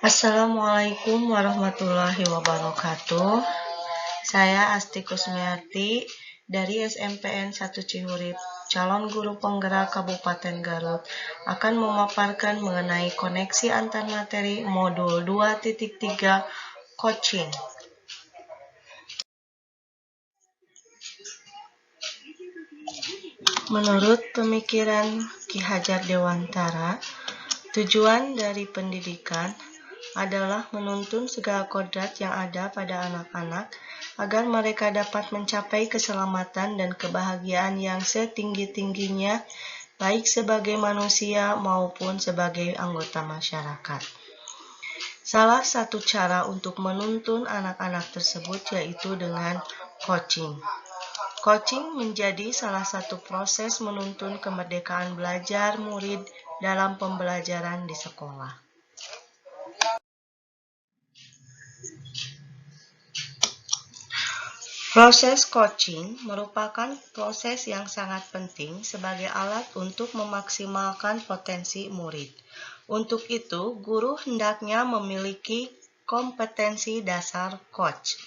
Assalamualaikum warahmatullahi wabarakatuh. Saya Asti Kusmiati dari SMPN 1 Cihurip, calon guru penggerak Kabupaten Garut, akan memaparkan mengenai koneksi antar materi modul 2.3 coaching. Menurut pemikiran Ki Hajar Dewantara, tujuan dari pendidikan adalah menuntun segala kodrat yang ada pada anak-anak agar mereka dapat mencapai keselamatan dan kebahagiaan yang setinggi-tingginya, baik sebagai manusia maupun sebagai anggota masyarakat. Salah satu cara untuk menuntun anak-anak tersebut yaitu dengan coaching. Coaching menjadi salah satu proses menuntun kemerdekaan belajar murid dalam pembelajaran di sekolah. Proses coaching merupakan proses yang sangat penting sebagai alat untuk memaksimalkan potensi murid. Untuk itu, guru hendaknya memiliki kompetensi dasar coach.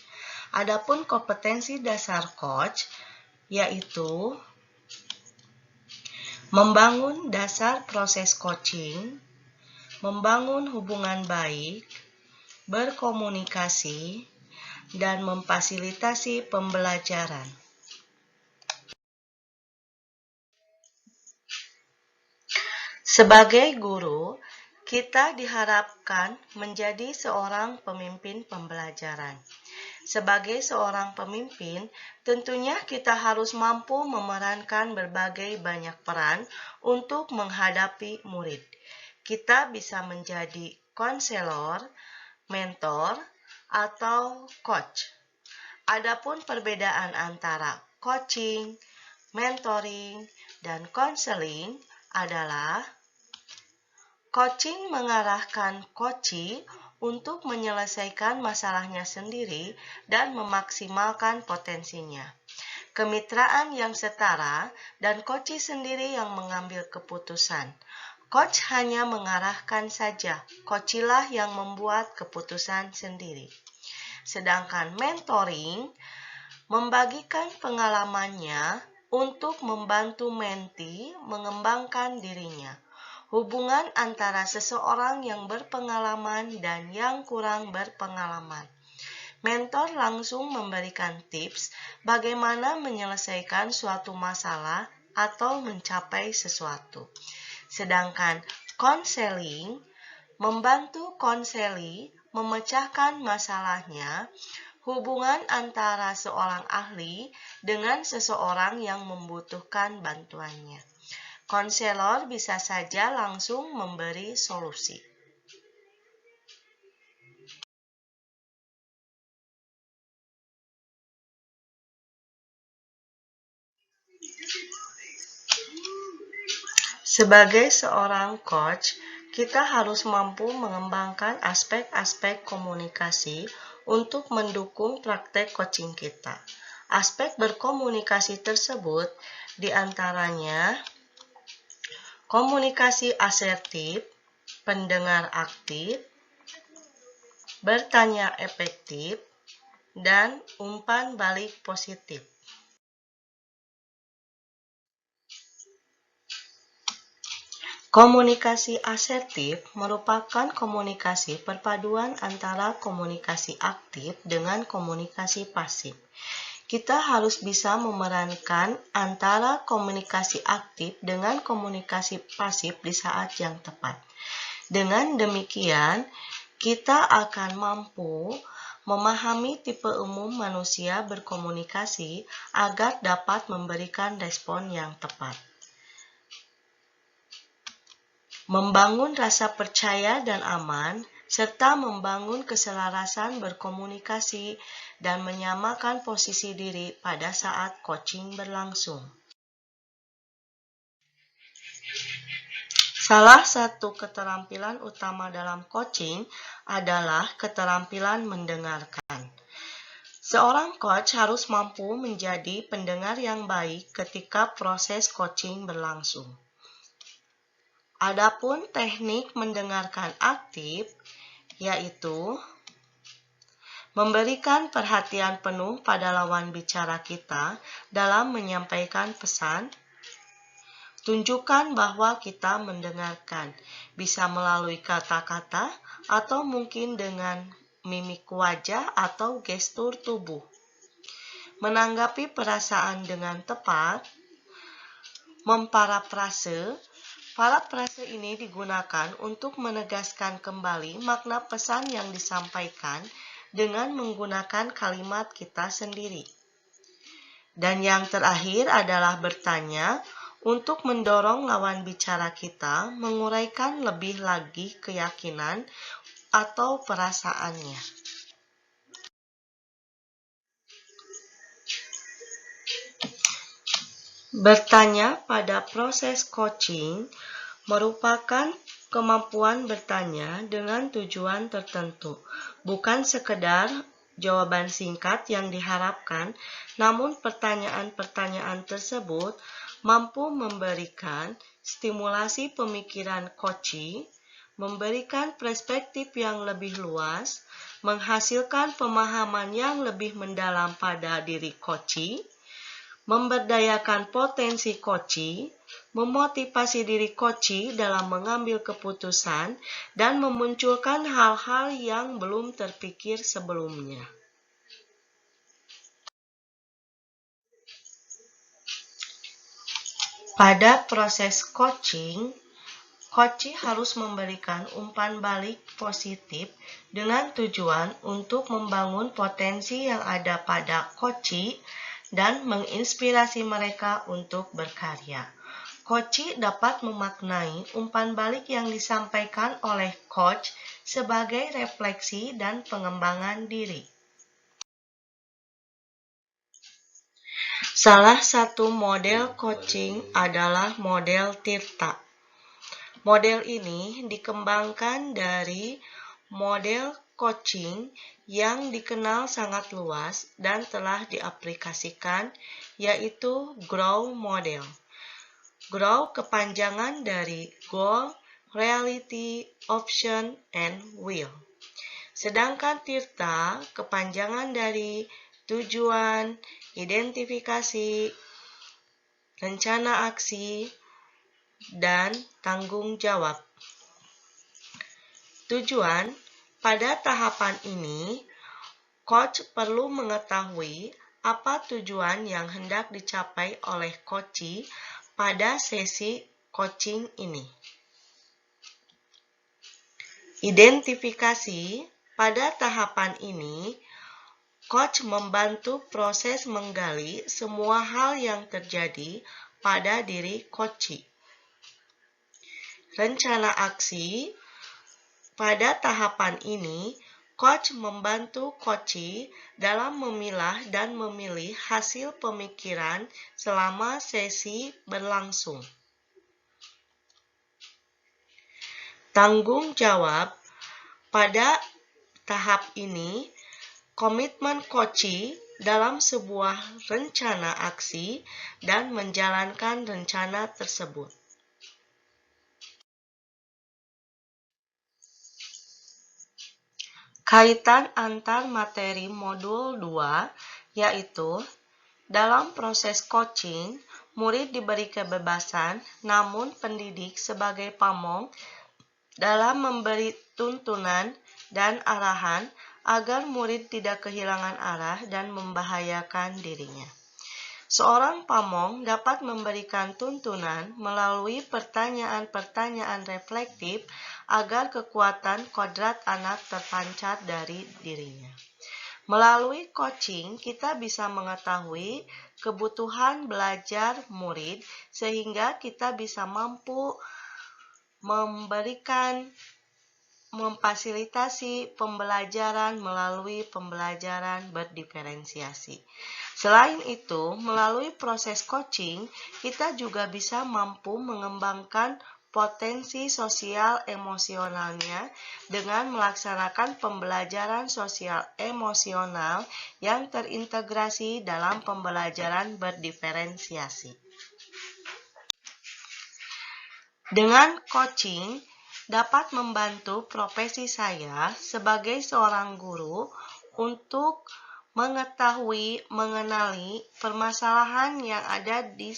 Adapun kompetensi dasar coach yaitu membangun dasar proses coaching, membangun hubungan baik, berkomunikasi, dan memfasilitasi pembelajaran. Sebagai guru, kita diharapkan menjadi seorang pemimpin pembelajaran. Sebagai seorang pemimpin, tentunya kita harus mampu memerankan berbagai banyak peran untuk menghadapi murid. Kita bisa menjadi konselor, mentor, atau coach. Adapun perbedaan antara coaching, mentoring, dan konseling adalah coaching mengarahkan coachee untuk menyelesaikan masalahnya sendiri dan memaksimalkan potensinya. Kemitraan yang setara dan coachee sendiri yang mengambil keputusan. Coach hanya mengarahkan saja, coachee-lah yang membuat keputusan sendiri. Sedangkan mentoring membagikan pengalamannya untuk membantu mentee mengembangkan dirinya. Hubungan antara seseorang yang berpengalaman dan yang kurang berpengalaman. Mentor langsung memberikan tips bagaimana menyelesaikan suatu masalah atau mencapai sesuatu. Sedangkan konseling membantu konseli memecahkan masalahnya, hubungan antara seorang ahli dengan seseorang yang membutuhkan bantuannya. Konselor bisa saja langsung memberi solusi. Sebagai seorang coach, kita harus mampu mengembangkan aspek-aspek komunikasi untuk mendukung praktek coaching kita. Aspek berkomunikasi tersebut diantaranya komunikasi asertif, pendengar aktif, bertanya efektif, dan umpan balik positif. Komunikasi asertif merupakan komunikasi perpaduan antara komunikasi aktif dengan komunikasi pasif. Kita harus bisa memerankan antara komunikasi aktif dengan komunikasi pasif di saat yang tepat. Dengan demikian, kita akan mampu memahami tipe umum manusia berkomunikasi agar dapat memberikan respon yang tepat. Membangun rasa percaya dan aman, serta membangun keselarasan berkomunikasi dan menyamakan posisi diri pada saat coaching berlangsung. Salah satu keterampilan utama dalam coaching adalah keterampilan mendengarkan. Seorang coach harus mampu menjadi pendengar yang baik ketika proses coaching berlangsung. Adapun teknik mendengarkan aktif yaitu memberikan perhatian penuh pada lawan bicara kita dalam menyampaikan pesan. Tunjukkan bahwa kita mendengarkan, bisa melalui kata-kata atau mungkin dengan mimik wajah atau gestur tubuh. Menanggapi perasaan dengan tepat. Memparafrase. Parafrase ini digunakan untuk menegaskan kembali makna pesan yang disampaikan dengan menggunakan kalimat kita sendiri. Dan yang terakhir adalah bertanya untuk mendorong lawan bicara kita menguraikan lebih lagi keyakinan atau perasaannya. Bertanya pada proses coaching merupakan kemampuan bertanya dengan tujuan tertentu, bukan sekedar jawaban singkat yang diharapkan, namun pertanyaan-pertanyaan tersebut mampu memberikan stimulasi pemikiran coachee, memberikan perspektif yang lebih luas, menghasilkan pemahaman yang lebih mendalam pada diri coachee, memberdayakan potensi coachee, memotivasi diri coachee dalam mengambil keputusan, dan memunculkan hal-hal yang belum terpikir sebelumnya. Pada proses coaching, coachee harus memberikan umpan balik positif dengan tujuan untuk membangun potensi yang ada pada coachee dan menginspirasi mereka untuk berkarya. Coachee dapat memaknai umpan balik yang disampaikan oleh coach sebagai refleksi dan pengembangan diri. Salah satu model coaching adalah model Tirta. Model ini dikembangkan dari model coaching yang dikenal sangat luas dan telah diaplikasikan, yaitu Grow Model. Grow kepanjangan dari Goal, Reality, Option, and Will. Sedangkan Tirta kepanjangan dari Tujuan, Identifikasi, Rencana Aksi, dan Tanggung Jawab. Tujuan. Pada tahapan ini, coach perlu mengetahui apa tujuan yang hendak dicapai oleh coachee pada sesi coaching ini. Identifikasi. Pada tahapan ini, coach membantu proses menggali semua hal yang terjadi pada diri coachee. Rencana aksi. Pada tahapan ini, coach membantu coachee dalam memilah dan memilih hasil pemikiran selama sesi berlangsung. Tanggung jawab. Pada tahap ini, komitmen coachee dalam sebuah rencana aksi dan menjalankan rencana tersebut. Kaitan antar materi modul 2, yaitu dalam proses coaching, murid diberi kebebasan, namun pendidik sebagai pamong dalam memberi tuntunan dan arahan agar murid tidak kehilangan arah dan membahayakan dirinya. Seorang pamong dapat memberikan tuntunan melalui pertanyaan-pertanyaan reflektif agar kekuatan kodrat anak terpancar dari dirinya. Melalui coaching, kita bisa mengetahui kebutuhan belajar murid sehingga kita bisa mampu memfasilitasi pembelajaran melalui pembelajaran berdiferensiasi. Selain itu, melalui proses coaching, kita juga bisa mampu mengembangkan potensi sosial emosionalnya dengan melaksanakan pembelajaran sosial emosional yang terintegrasi dalam pembelajaran berdiferensiasi. Dengan coaching, dapat membantu profesi saya sebagai seorang guru untuk mengenali permasalahan yang ada di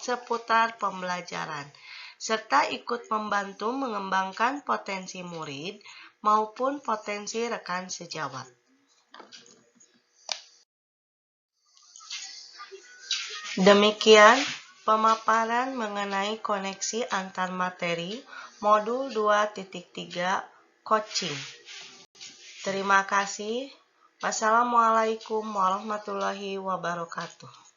seputar pembelajaran, serta ikut membantu mengembangkan potensi murid maupun potensi rekan sejawat. Demikian pemaparan mengenai koneksi antar materi modul 2.3 coaching. Terima kasih. Wassalamualaikum warahmatullahi wabarakatuh.